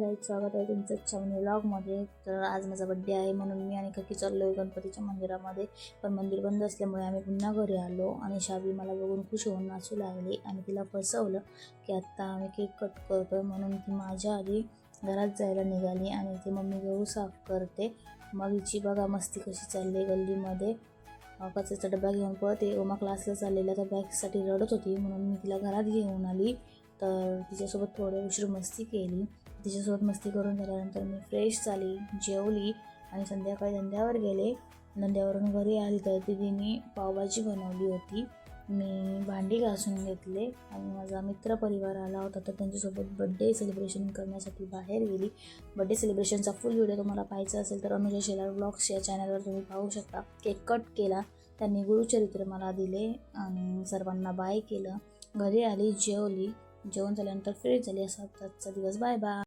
Guys, स्वागत आहे तुमचं छावणी व्लॉगमध्ये। तर आज माझा बड्डे आहे म्हणून मी आणि काकी चाललोय गणपतीच्या मंदिरामध्ये, पण मंदिर बंद असल्यामुळे आम्ही पुन्हा घरी आलो आणि शाबी मला बघून खुश होऊन नाचू लागली आणि तिला फसवलं की आत्ता आम्ही केक कट करतोय म्हणून ती माझ्या आधी घरात जायला निघाली आणि ती मम्मी गहू साफ करते। मग हिची बघा मस्ती कशी चालली गल्लीमध्ये। कचऱ्याचा डबा घेऊन पळते। ओमा क्लासला चाललेल्या तर बॅगसाठी रडत होती म्हणून मी तिला घरात घेऊन आली। तर तिच्यासोबत थोडे उशीर मस्ती केली। तिच्यासोबत मस्ती करून झाल्यानंतर मी फ्रेश झाली, जेवली आणि संध्याकाळी धंद्यावर गेले। धंद्यावरून घरी आली तर दीदीने पावभाजी बनवली होती। मी भांडी घासून घेतले आणि माझा मित्रपरिवार आला होता तर त्यांच्यासोबत बड्डे सेलिब्रेशन करण्यासाठी बाहेर गेली। बड्डे सेलिब्रेशनचा फुल व्हिडिओ तुम्हाला पाहायचा असेल तर अनुजा शेलार ब्लॉग्स या चॅनलवर तुम्ही पाहू शकता। केक कट केला, त्यांनी गुरुचरित्र मला दिले आणि सर्वांना बाय केलं। घरी आली, जेवली, जेवण झाल्यानंतर फ्रेश झाली। असा आजचा दिवस। Bye bye.